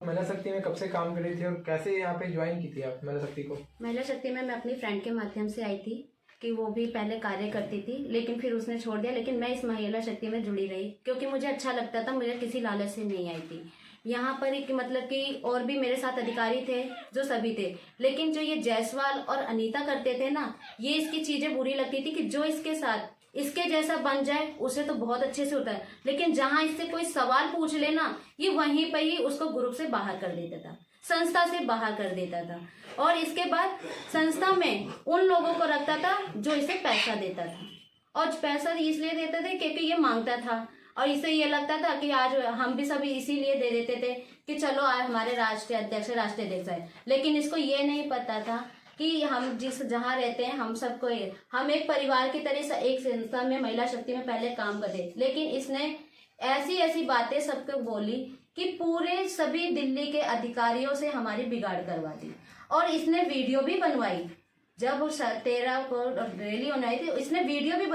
महिला शक्ति में कब से काम कर रही थी और कैसे यहाँ पे ज्वाइन की थी आप महिला शक्ति को? महिला शक्ति में मैं अपनी फ्रेंड के माध्यम से आई थी कि वो भी पहले कार्य करती थी, लेकिन फिर उसने छोड़ दिया। लेकिन मैं इस महिला शक्ति में जुड़ी रही क्योंकि मुझे अच्छा लगता था, मुझे किसी लालच से नहीं आई थी। यहाँ पर एक मतलब कि और भी मेरे साथ अधिकारी थे जो सभी थे, लेकिन जो ये जायसवाल और अनीता करते थे ना, ये इसकी चीजें बुरी लगती थी कि जो इसके साथ इसके जैसा बन जाए उसे तो बहुत अच्छे से होता है, लेकिन जहां इससे कोई सवाल पूछ लेना ये वहीं पर ही उसको ग्रुप से बाहर कर देता था, संस्था से बाहर कर देता था। और इसके बाद संस्था में उन लोगों को रखता था जो इसे पैसा देता था, और पैसा इसलिए देते थे क्योंकि ये मांगता था, और इसे ये लगता था कि आज हम भी सभी इसीलिए दे देते थे कि चलो आज हमारे राष्ट्रीय अध्यक्ष है। लेकिन इसको ये नहीं पता था कि हम जहाँ रहते हैं हम सबको हम एक परिवार की तरह एक संस्था में महिला शक्ति में पहले काम करते, लेकिन इसने ऐसी ऐसी बातें सबको बोली कि पूरे सभी दिल्ली के अधिकारियों से हमारी बिगाड़ करवा दी। और इसने वीडियो भी बनवाई, जब 13 को रैली होनी थी इसने वीडियो भी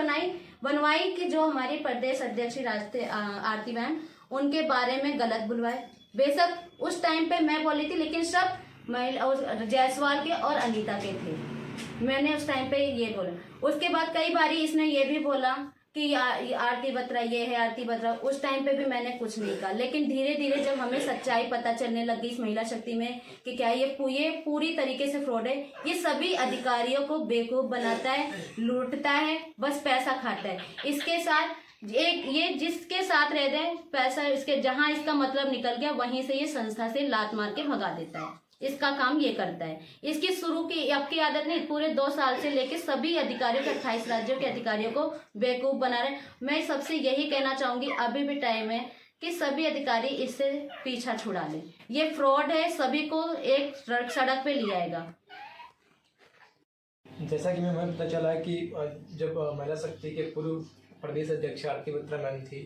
बनवाई कि जो हमारी प्रदेश अध्यक्ष आरती बहन उनके बारे में गलत बुलवाए। बेशक उस टाइम पे मैं बोली थी, लेकिन सब जायसवाल के और अनीता के थे। मैंने उस टाइम पे ये बोला। उसके बाद कई बारी इसने ये भी बोला कि आरती बत्रा ये है, आरती बत्रा। उस टाइम पे भी मैंने कुछ नहीं कहा, लेकिन धीरे धीरे जब हमें सच्चाई पता चलने लगी इस महिला शक्ति में कि क्या ये पूरी तरीके से फ्रॉड है, ये सभी अधिकारियों को बेवकूफ बनाता है, लूटता है, बस पैसा खाता है। इसके साथ ये जिसके साथ रहते हैं पैसा इसके जहां इसका मतलब निकल गया वहीं से ये संस्था से लात मार के भगा देता है। इसका काम ये करता है। इसकी शुरू की अब की आदत नहीं, पूरे 2 साल से लेके सभी अधिकारियों के 28 राज्यों के अधिकारियों को बेवकूफ बना रहे। मैं सबसे यही कहना चाहूंगी, अभी भी टाइम है कि सभी अधिकारी इससे पीछा छुड़ा लें। ये फ्रॉड है, सभी को एक सड़क पे ले आएगा। जैसा कि हमें पता चला है कि जब महिला शक्ति के पूर्व प्रदेश अध्यक्ष आरती बत्रा मैम थी,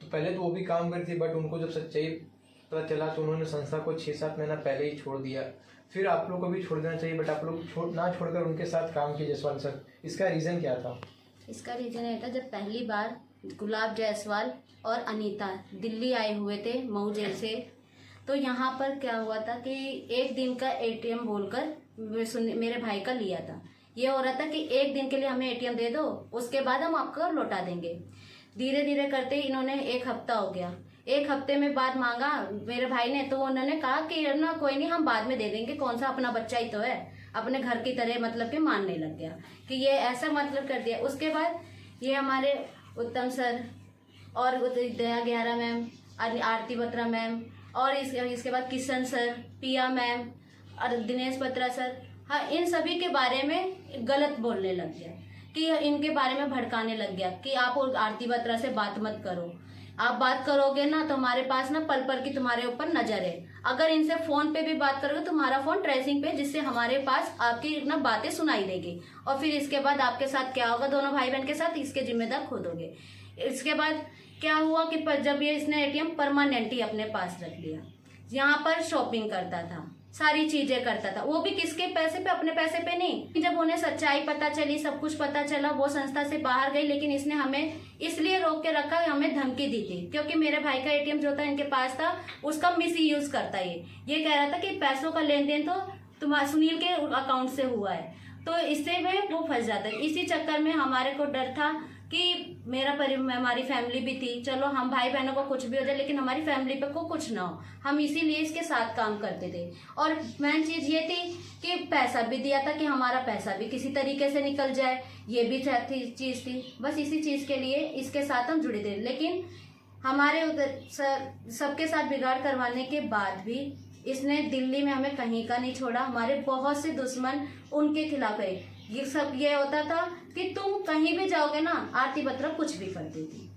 तो पहले तो वो भी काम करती थी, बट उनको जब सच्चाई पता चला तो उन्होंने संस्था को 6-7 महीना पहले ही छोड़ दिया। फिर आप लोग को भी छोड़ देना चाहिए, बट आप लोग छोड़कर उनके साथ काम किए जायसवाल सर। इसका रीज़न क्या था? इसका रीज़न ये था, जब पहली बार गुलाब जायसवाल और अनीता दिल्ली आए हुए थे मऊ जेल से, तो यहाँ पर क्या हुआ था कि एक दिन का ATM बोलकर मेरे भाई का लिया था। ये हो रहा था कि एक दिन के लिए हमें ATM दे दो, उसके बाद हम आपको लौटा देंगे। धीरे धीरे करते इन्होंने 1 हफ्ता हो गया। 1 हफ्ते में बाद मांगा मेरे भाई ने, तो उन्होंने कहा कि ना कोई नहीं, हम बाद में दे देंगे, कौन सा अपना बच्चा ही तो है, अपने घर की तरह मतलब कि मानने लग गया कि ये ऐसा मतलब कर दिया। उसके बाद ये हमारे उत्तम सर और दया गेहरा मैम, आरती बत्रा मैम, और इसके बाद किशन सर, पिया मैम और दिनेश बत्रा सर, हाँ, इन सभी के बारे में गलत बोलने लग गया कि इनके बारे में भड़काने लग गया कि आप आरती बत्रा से बात मत करो, आप बात करोगे ना तो हमारे पास ना पल पल की तुम्हारे ऊपर नजर है। अगर इनसे फोन पे भी बात करोगे तो तुम्हारा फोन ट्रेसिंग पे, जिससे हमारे पास आपकी ना बातें सुनाई देगी, और फिर इसके बाद आपके साथ क्या होगा, दोनों भाई बहन के साथ, इसके जिम्मेदार खुद होगे। इसके बाद क्या हुआ कि जब ये इसने ATM परमानेंट ही अपने पास रख लिया, यहाँ पर शॉपिंग करता था, सारी चीजें करता था, वो भी किसके पैसे पे, अपने पैसे पे नहीं। जब उन्हें सच्चाई पता चली, सब कुछ पता चला, वो संस्था से बाहर गई, लेकिन इसने हमें इसलिए रोक के रखा, हमें धमकी दी थी क्योंकि मेरे भाई का ATM जो था इनके पास था, उसका मिस यूज करता ये कह रहा था कि पैसों का लेन देन तो तुम्हारे सुनील के अकाउंट से हुआ है, तो इससे में वो फंस जाता है। इसी चक्कर में हमारे को डर था कि हमारी फैमिली भी थी, चलो हम भाई बहनों को कुछ भी हो जाए लेकिन हमारी फैमिली पे को कुछ ना हो, हम इसीलिए इसके साथ काम करते थे। और मेन चीज ये थी कि पैसा भी दिया था कि हमारा पैसा भी किसी तरीके से निकल जाए, ये भी चीज थी। बस इसी चीज के लिए इसके साथ हम जुड़े थे, लेकिन हमारे उधर सबके साथ बिगाड़ करवाने के बाद भी इसने दिल्ली में हमें कहीं का नहीं छोड़ा। हमारे बहुत से दुश्मन उनके खिलाफ है। ये होता था कि तुम कहीं भी जाओगे ना, आरती बत्रा कुछ भी कर देती।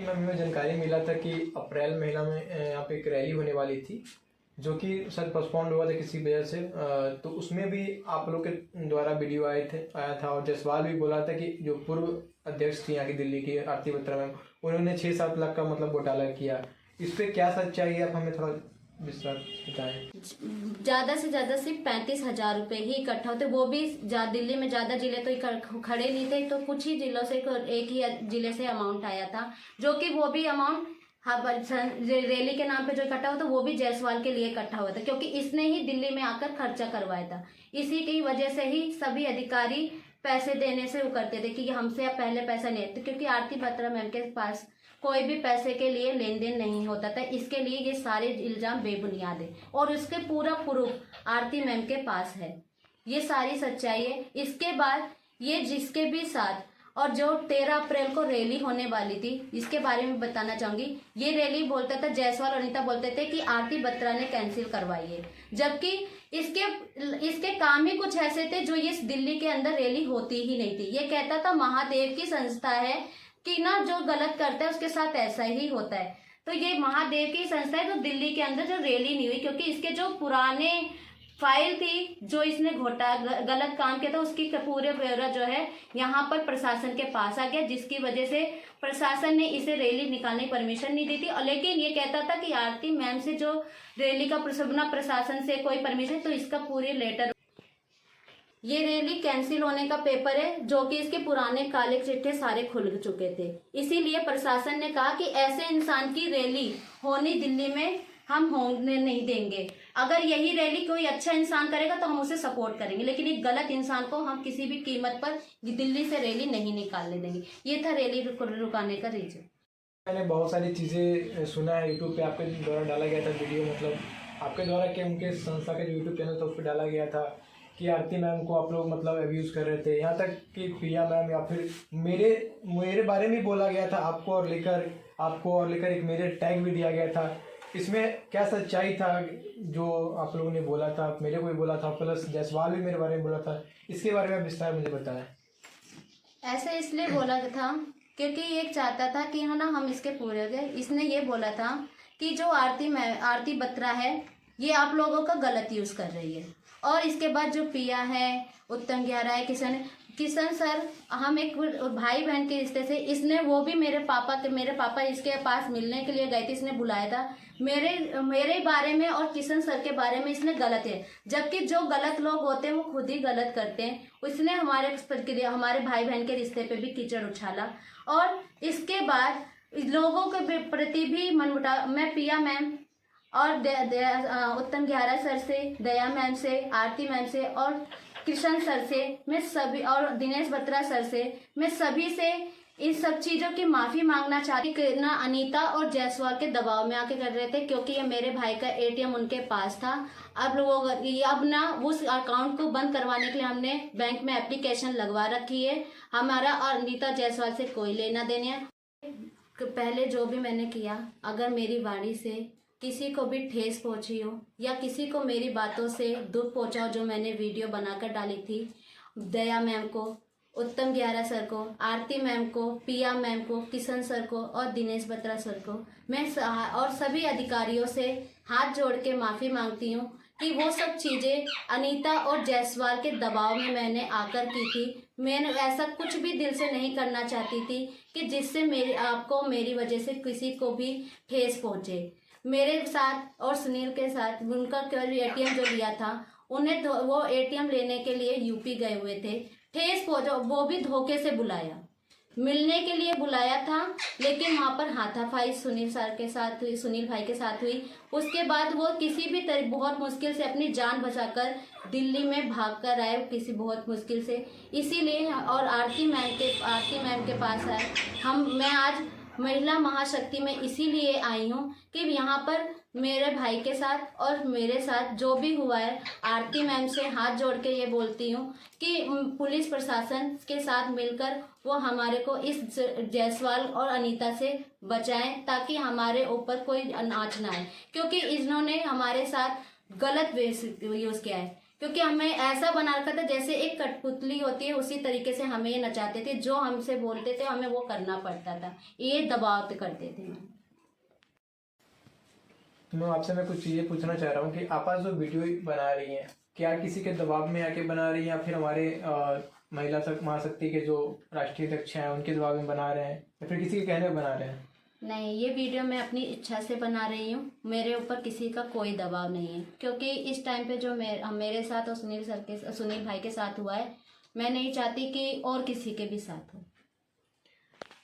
हमें जानकारी मिला था कि अप्रैल महीना में यहाँ पे एक रैली होने वाली थी, जो कि सर पोस्टपोन्ड हुआ था किसी वजह से, तो उसमें भी आप लोग के द्वारा वीडियो आया था, और जायसवाल भी बोला था कि जो पूर्व अध्यक्ष थी यहाँ की दिल्ली की आरती बत्रा मैम, उन्होंने 6-7 लाख का मतलब घोटाला किया। इस पे क्या सच्चाई है, आप हमें थोड़ा विस्तार बताएं। ज्यादा से ज्यादा सिर्फ 35,000 रुपए ही इकट्ठा होते, वो भी दिल्ली में ज्यादा जिले तो खड़े नहीं थे, तो कुछ ही जिलों से, एक ही जिले से अमाउंट आया था, जो कि वो भी अमाउंट हाँ, रैली के नाम पे जो इकट्ठा हुआ था वो भी जायसवाल के लिए इकट्ठा हुआ था, क्योंकि इसने ही दिल्ली में आकर खर्चा करवाया था। इसी की वजह से ही सभी अधिकारी पैसे देने से वो करते थे कि हमसे अब पहले पैसा नहीं है, क्योंकि आरती बत्रा मैम के पास कोई भी पैसे के लिए लेन देन नहीं होता था। इसके लिए ये सारे इल्जाम बेबुनियाद है और उसके पूरा प्रूफ आरती मैम के पास है। ये सारी सच्चाई है। इसके बाद ये जिसके भी साथ और जो 13 अप्रैल को रैली होने वाली थी, इसके बारे में बताना चाहूंगी। ये रैली बोलता था, जायसवाल और अनीता बोलते थे कि आरती बत्रा ने कैंसिल करवाई है, जबकि इसके काम ही कुछ ऐसे थे जो ये दिल्ली के अंदर रैली होती ही नहीं थी। ये कहता था महादेव की संस्था है कि ना, जो गलत करता है उसके साथ ऐसा ही होता है। तो ये महादेव की संस्था है, तो दिल्ली के अंदर जो रैली नहीं हुई, क्योंकि इसके जो पुराने फाइल थी जो इसने गलत काम किया था, उसकी पूरे ब्यौरा जो है यहाँ पर प्रशासन के पास आ गया, जिसकी वजह से प्रशासन ने इसे रैली निकालने की परमिशन नहीं दी थी। और लेकिन ये कहता था कि आरती मैम से जो रैली का प्रशासन से कोई परमिशन, तो इसका पूरे लेटर, ये रैली कैंसिल होने का पेपर है, जो कि इसके पुराने काले चिट्ठे सारे खुल चुके थे। इसीलिए प्रशासन ने कहा कि ऐसे इंसान की रैली होनी दिल्ली में हम होने नहीं देंगे। अगर यही रैली कोई अच्छा इंसान करेगा तो हम उसे सपोर्ट करेंगे, लेकिन एक गलत इंसान को हम किसी भी कीमत पर दिल्ली से रैली नहीं निकालने देंगे। ये था रैली रुकाने का रीजन। मैंने बहुत सारी चीज़ें सुना है यूट्यूब पे, आपके द्वारा डाला गया था वीडियो, मतलब आपके द्वारा कि उनके संस्था के जो यूट्यूब चैनल था उस पर डाला गया था कि आरती मैम को आप लोग मतलब अब्यूज़ कर रहे थे, यहाँ तक कि प्रिया मैम या फिर मेरे बारे में बोला गया था, आपको और लेकर एक मेरे टैग भी दिया गया था। इसमें क्या सच्चाई था जो आप लोगों ने बोला था? मेरे को भी बोला था, प्लस जायसवाल भी मेरे बारे में बोला था। इसके बारे में विस्तार मुझे बताएं। ऐसे इसलिए बोला था क्योंकि ये चाहता था कि है ना हम इसके पूरे हो गए। इसने ये बोला था कि जो आरती बत्रा है ये आप लोगों का गलत यूज़ कर रही है। और इसके बाद जो पिया है, उत्तम ग्यारा है, किशन सर, हम एक भाई बहन के रिश्ते से, इसने वो भी मेरे पापा इसके पास मिलने के लिए गए थे, इसने बुलाया था। मेरे बारे में और किशन सर के बारे में इसने गलत है, जबकि जो गलत लोग होते हैं वो खुद ही गलत करते हैं। उसने हमारे भाई बहन के रिश्ते पे भी कीचड़ उछाला। और इसके बाद लोगों के प्रति भी मनमुटाव, मैं पिया मैम और उत्तम ग्यारा सर से, दया मैम से, आरती मैम से और कृष्ण सर से, मैं सभी, और दिनेश बत्रा सर से, मैं सभी से इन सब चीज़ों की माफ़ी मांगना चाहती कि ना अनीता और जायसवाल के दबाव में आके कर रहे थे, क्योंकि ये मेरे भाई का एटीएम उनके पास था। अब ना उस अकाउंट को बंद करवाने के लिए हमने बैंक में एप्लीकेशन लगवा रखी है। हमारा और अनीता जायसवाल से कोई लेना देना है। पहले जो भी मैंने किया, अगर मेरी वाणी से किसी को भी ठेस पहुंची हो या किसी को मेरी बातों से दुख पहुंचा हो, जो मैंने वीडियो बनाकर डाली थी, दया मैम को, उत्तम ग्यारा सर को, आरती मैम को, पिया मैम को, किशन सर को और दिनेश बत्रा सर को मैं और सभी अधिकारियों से हाथ जोड़ के माफ़ी मांगती हूँ कि वो सब चीज़ें अनीता और जायसवाल के दबाव में मैंने आकर की थी। मैंने ऐसा कुछ भी दिल से नहीं करना चाहती थी कि जिससे मेरी वजह से किसी को भी ठेस पहुँचे। मेरे साथ और सुनील के साथ उनका एटीएम जो लिया था, उन्हें वो एटीएम लेने के लिए यूपी गए हुए थे। ठेस पहुंचा, वो भी धोखे से बुलाया, मिलने के लिए बुलाया था, लेकिन वहाँ पर हाथापाई सुनील भाई के साथ हुई। उसके बाद वो किसी भी तरह बहुत मुश्किल से अपनी जान बचाकर दिल्ली में भागकर आए, किसी बहुत मुश्किल से। इसीलिए और आरती मैम के पास आए। मैं आज महिला महाशक्ति में इसीलिए आई हूँ कि यहाँ पर मेरे भाई के साथ और मेरे साथ जो भी हुआ है, आरती मैम से हाथ जोड़ के ये बोलती हूँ कि पुलिस प्रशासन के साथ मिलकर वो हमारे को इस जायसवाल और अनीता से बचाएं, ताकि हमारे ऊपर कोई आँच ना आए, क्योंकि इन्होंने हमारे साथ गलत यूज़ किया है। क्योंकि हमें ऐसा बना रखा था जैसे एक कठपुतली होती है, उसी तरीके से हमें ये नचाते थे। जो हमसे बोलते थे हमें वो करना पड़ता था, ये दबाव करते थे। तो मैं कुछ चीज़ें पूछना चाह रहा हूँ कि आप आज जो वीडियो बना रही हैं, क्या किसी के दबाव में आके बना रही हैं या फिर हमारे महिला महाशक्ति के जो राष्ट्रीय अध्यक्ष हैं उनके दबाव में बना रहे हैं या फिर किसी के कहने में बना रहे हैं? नहीं, ये वीडियो मैं अपनी इच्छा से बना रही हूँ। मेरे ऊपर किसी का कोई दबाव नहीं है, क्योंकि इस टाइम पे जो मेरे साथ और सुनील भाई के साथ हुआ है, मैं नहीं चाहती कि और किसी के भी साथ हो।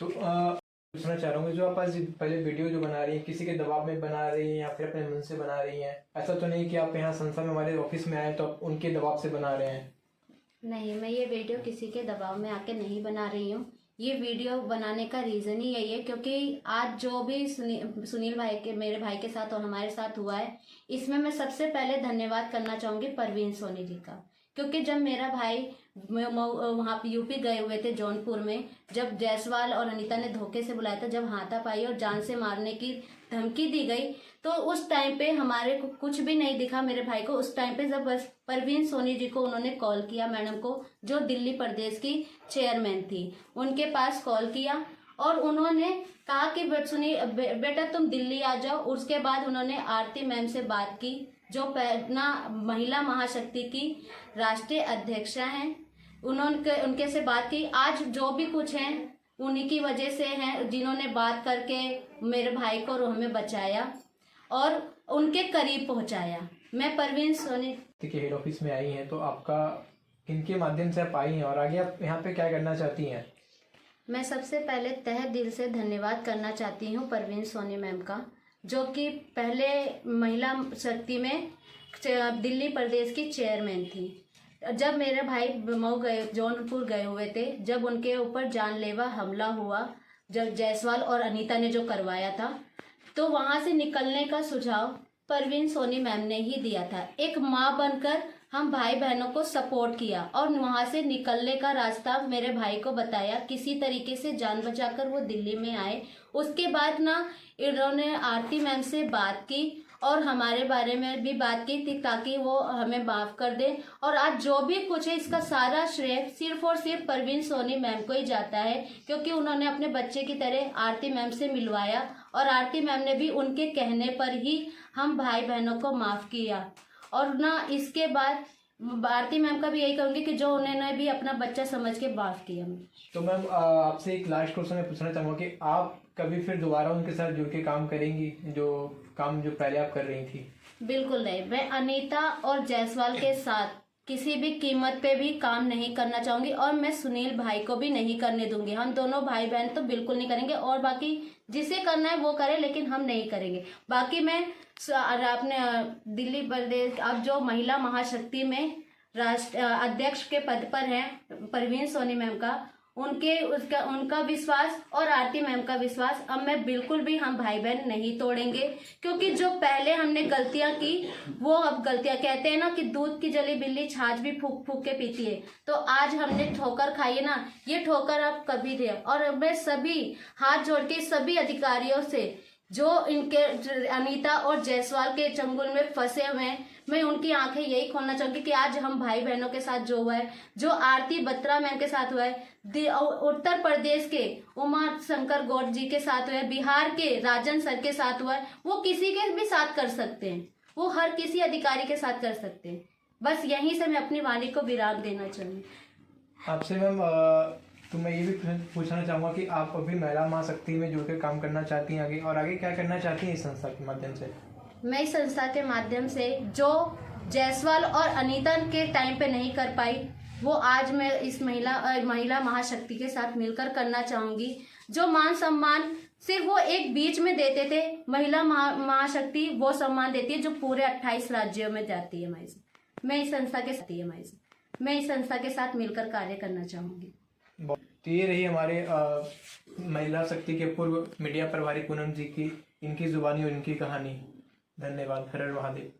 तो पूछना चाह रहा हूँ, जो आप आज पहले वीडियो जो बना रही हैं, किसी के दबाव में बना रही हैं या फिर अपने मन से बना रही हैं? ऐसा तो नहीं कि आप यहाँ संस्था में हमारे ऑफिस में आए तो आप उनके दबाव से बना रहे हैं? नहीं, मैं ये वीडियो किसी के दबाव में आके नहीं बना रही हूँ। ये वीडियो बनाने का रीज़न ही यही है क्योंकि आज जो भी सुनील भाई के, मेरे भाई के साथ और हमारे साथ हुआ है, इसमें मैं सबसे पहले धन्यवाद करना चाहूँगी परवीन सोनी जी का। क्योंकि जब मेरा भाई वहाँ पे यूपी गए हुए थे जौनपुर में, जब जायसवाल और अनीता ने धोखे से बुलाया था, जब हाथापाई और जान से मारने की धमकी दी गई, तो उस टाइम पे हमारे को कुछ भी नहीं दिखा मेरे भाई को। उस टाइम पे जब बस परवीन सोनी जी को उन्होंने कॉल किया, मैडम को, जो दिल्ली प्रदेश की चेयरमैन थी, उनके पास कॉल किया और उन्होंने कहा कि बेटा तुम दिल्ली आ जाओ। उसके बाद उन्होंने आरती मैम से बात की, जो महिला महाशक्ति की राष्ट्रीय अध्यक्षा हैं। उन्होंने उनके से बात की। आज जो भी कुछ है उन्हीं की वजह से हैं, जिन्होंने बात करके मेरे भाई को और हमें बचाया और उनके करीब पहुंचाया। मैं परवीन सोनी के हेड ऑफिस में आई हैं, तो आपका इनके माध्यम से आप आई हैं और आगे आप यहाँ पे क्या करना चाहती हैं? मैं सबसे पहले तहे दिल से धन्यवाद करना चाहती हूँ परवीन सोनी मैम का, जो कि पहले महिला शक्ति में दिल्ली प्रदेश की चेयरमैन थी। जब मेरे भाई जौनपुर गए हुए थे, जब उनके ऊपर जानलेवा हमला हुआ, जब जायसवाल और अनीता ने जो करवाया था, तो वहाँ से निकलने का सुझाव परवीन सोनी मैम ने ही दिया था। एक माँ बनकर हम भाई बहनों को सपोर्ट किया और वहाँ से निकलने का रास्ता मेरे भाई को बताया। किसी तरीके से जान बचाकर वो दिल्ली में आए। उसके बाद इन्होंने आरती मैम से बात की और हमारे बारे में भी बात की थी ताकि वो हमें माफ़ कर दें। और आज जो भी कुछ है, इसका सारा श्रेय सिर्फ और सिर्फ परवीन सोनी मैम को ही जाता है, क्योंकि उन्होंने अपने बच्चे की तरह आरती मैम से मिलवाया और आरती मैम ने भी उनके कहने पर ही हम भाई बहनों को माफ़ किया। और इसके बाद आरती मैम का भी यही कहूँगी कि जो उन्होंने भी अपना बच्चा समझ के माफ़ किया। तो मैम आपसे एक लास्ट क्वेश्चन मैं पूछना चाहूँगा कि आप कभी फिर दोबारा उनके साथ जुड़ के काम करेंगी, जो काम जो पहले आप कर रही थी? बिल्कुल नहीं, मैं अनीता और जायसवाल के साथ किसी भी कीमत पे भी काम नहीं करना चाहूँगी और मैं सुनील भाई को भी नहीं करने दूंगी। हम दोनों भाई बहन तो बिल्कुल नहीं करेंगे और बाकी जिसे करना है वो करे, लेकिन हम नहीं करेंगे। बाकी मैं अपने दिल्ली प्रदेश अब जो महिला महाशक्ति में राष्ट्र अध्यक्ष के पद पर हैं परवीन सोनी मैम का, उनका विश्वास और आरती मैम का विश्वास अब मैं बिल्कुल भी हम भाई बहन नहीं तोड़ेंगे। क्योंकि जो पहले हमने गलतियां की वो अब गलतियां, कहते हैं ना कि दूध की जली बिल्ली छाछ भी फूक फूक के पीती है, तो आज हमने ठोकर खाई है ना, ये ठोकर अब कभी दे। और मैं सभी हाथ जोड़ के सभी अधिकारियों से जो इनके अनीता और जायसवाल के चंगुल में फंसे हुए हैं, मैं उनकी आंखें यही खोलना चाहूंगी कि आज हम भाई बहनों के साथ जो हुआ है, जो आरती बत्रा मैम के साथ हुआ है, उत्तर प्रदेश के उमा शंकर गौड़ जी के साथ हुआ है, बिहार के राजन सर के साथ हुआ है, वो किसी के भी साथ कर सकते हैं, वो हर किसी अधिकारी के साथ कर सकते हैं। बस यहीं से मैं अपनी वाणी को विराम देना चाहूँगी। आपसे मैम तो मैं ये भी पूछना चाहूँगा कि आप अभी महिला महाशक्ति में जुड़ के काम करना चाहती हैं आगे, और आगे क्या करना चाहती हैं इस संस्था के माध्यम से? मैं इस संस्था के माध्यम से जो जायसवाल और अनीता के टाइम पे नहीं कर पाई, वो आज मैं इस महिला महाशक्ति के साथ मिलकर करना चाहूँगी। जो मान सम्मान सिर्फ वो एक बीच में देते थे, महिला महाशक्ति वो सम्मान देती है जो पूरे 28 राज्यों में जाती है। मैं इस संस्था के साथ मिलकर कार्य करना चाहूँगी। तो ये रही हमारे महिला शक्ति के पूर्व मीडिया प्रभारी पूनम जी की, इनकी जुबानी और इनकी कहानी। धन्यवाद। हर हर महादेव।